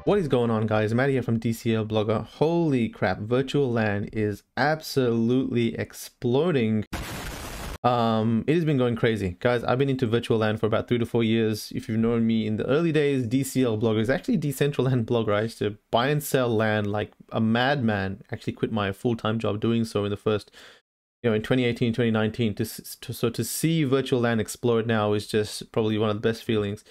What is going on, guys? Matt here from DCL Blogger. Holy crap, Virtual Land is absolutely exploding. It has been going crazy. Guys, I've been into Virtual Land for about 3 to 4 years. If you've known me in the early days, DCL Blogger is actually Decentraland blogger. I used to buy and sell land like a madman. Actually quit my full-time job doing so in the first, in 2018, 2019. So to see Virtual Land explode now is just probably one of the best feelings.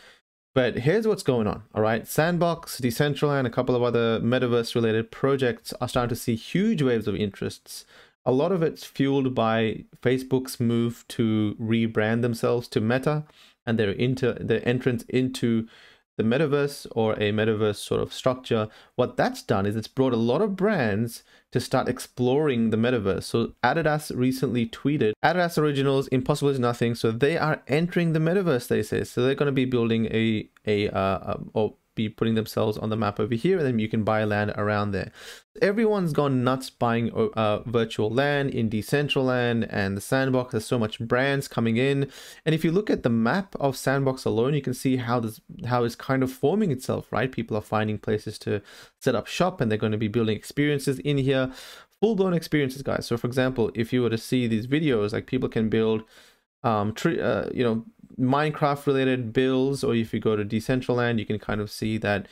But here's what's going on, all right? Sandbox, Decentraland, a couple of other metaverse-related projects are starting to see huge waves of interests. A lot of it's fueled by Facebook's move to rebrand themselves to Meta and their entrance into the metaverse, or a metaverse sort of structure. What that's done is it's brought a lot of brands to start exploring the metaverse. So Adidas recently tweeted, Adidas Originals, impossible is nothing. So they are entering the metaverse, they say. So they're going to be building or be putting themselves on the map over here, and then you can buy land around there. Everyone's gone nuts buying Virtual Land in Decentraland and the Sandbox. There's so much brands coming in, and if you look at the map of Sandbox alone, you can see how it's kind of forming itself, right? People are finding places to set up shop, and they're going to be building experiences in here, full-blown experiences, guys. So for example, if you were to see these videos, like people can build Minecraft related builds, or if you go to Decentraland, you can kind of see that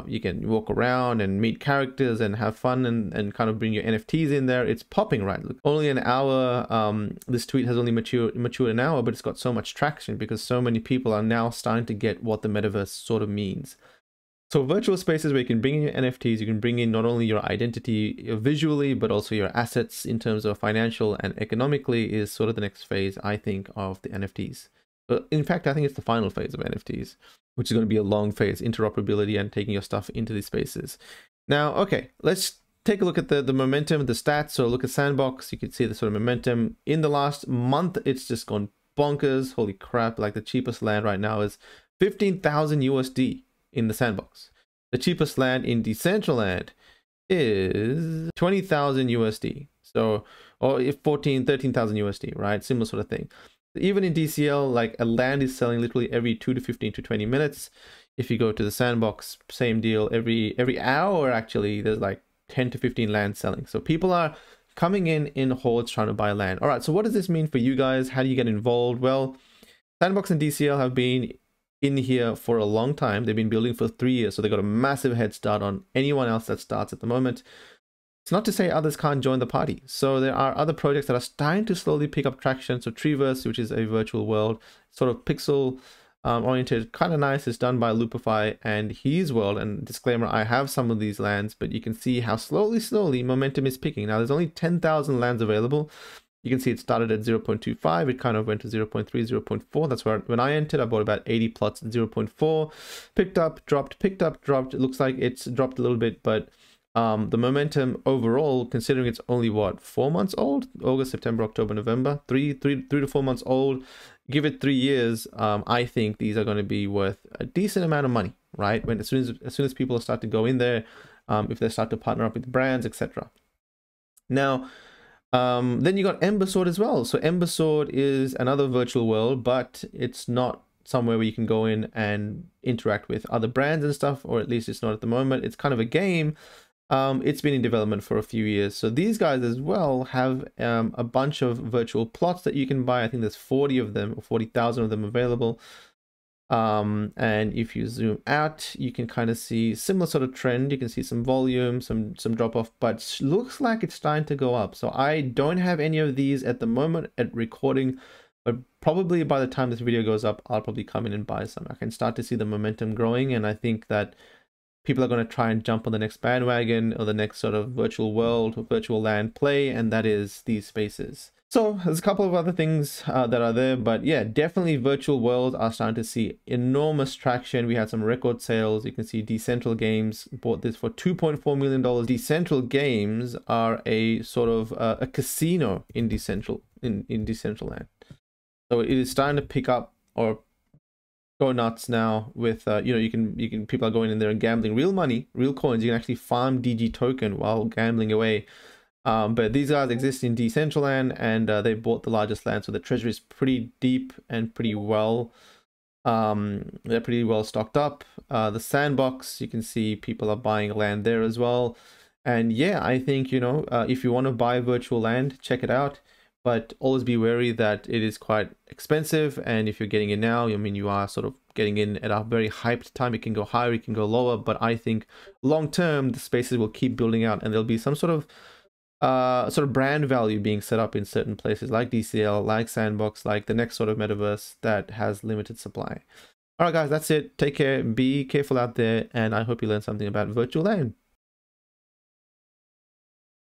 you can walk around and meet characters and have fun and kind of bring your NFTs in there. It's popping, right? Look, only an hour. This tweet has only matured an hour, but it's got so much traction because so many people are now starting to get what the metaverse sort of means. So virtual spaces where you can bring in your NFTs, you can bring in not only your identity visually, but also your assets in terms of financial and economically, is sort of the next phase, I think, of the NFTs. But in fact, I think it's the final phase of NFTs, which is going to be a long phase, interoperability and taking your stuff into these spaces. Now, okay, let's take a look at the momentum, the stats. So look at Sandbox, you can see the sort of momentum. In the last month, it's just gone bonkers. Holy crap, like the cheapest land right now is 15,000 USD. in the Sandbox. The cheapest land in Decentraland is 20,000 USD. So, or 13,000 USD, right? Similar sort of thing. Even in DCL, like a land is selling literally every 2 to 15 to 20 minutes. If you go to the Sandbox, same deal. Every hour, actually, there's like 10 to 15 land selling. So people are coming in hordes trying to buy land. All right, so what does this mean for you guys? How do you get involved? Well, Sandbox and DCL have been in here for a long time. They've been building for 3 years, so they got a massive head start on anyone else that starts at the moment. It's not to say others can't join the party. So there are other projects that are starting to slowly pick up traction. So Treeverse, which is a virtual world, sort of pixel oriented, kind of nice. It's done by Loopify and His World. And disclaimer, I have some of these lands, but you can see how slowly momentum is picking. Now there's only 10,000 lands available. You can see it started at 0.25, it kind of went to 0.3, 0.4. That's where when I entered, I bought about 80 plots at 0.4, picked up, dropped, picked up, dropped. It looks like it's dropped a little bit, but the momentum overall, considering it's only what, 4 months old? August, September, October, November, three to 4 months old. Give it 3 years. I think these are going to be worth a decent amount of money, right? As soon as people start to go in there, if they start to partner up with brands, etc. Now, then you got Ember Sword as well. So Ember Sword is another virtual world, but it's not somewhere where you can go in and interact with other brands and stuff, or at least it's not at the moment. It's kind of a game. It's been in development for a few years. So these guys as well have a bunch of virtual plots that you can buy. I think there's 40 of them, or 40,000 of them available. And if you zoom out, you can kind of see similar sort of trend. You can see some volume, some drop off, but looks like it's starting to go up. So I don't have any of these at the moment at recording, but probably by the time this video goes up, I'll probably come in and buy some. I can start to see the momentum growing, and I think that people are going to try and jump on the next bandwagon or the next sort of virtual world or virtual land play, and that is these spaces. So there's a couple of other things that are there, but yeah, definitely virtual worlds are starting to see enormous traction. We had some record sales. You can see Decentral Games bought this for $2.4 million. Decentral Games are a sort of a casino in Decentraland. So it is starting to pick up or go nuts now with you can people are going in there and gambling real money, real coins. You can actually farm DG token while gambling away. But these guys exist in Decentraland, and they bought the largest land, so the treasury is pretty deep and pretty well They're pretty well stocked up. The Sandbox, you can see people are buying land there as well. And yeah, I think, if you want to buy virtual land, check it out. But always be wary that it is quite expensive. And if you're getting in now, I mean, you are sort of getting in at a very hyped time. It can go higher, it can go lower. But I think long term, the spaces will keep building out, and there'll be some sort of brand value being set up in certain places like DCL, like Sandbox, like the next sort of metaverse that has limited supply. All right, guys, that's it. Take care. Be careful out there. And I hope you learned something about virtual land.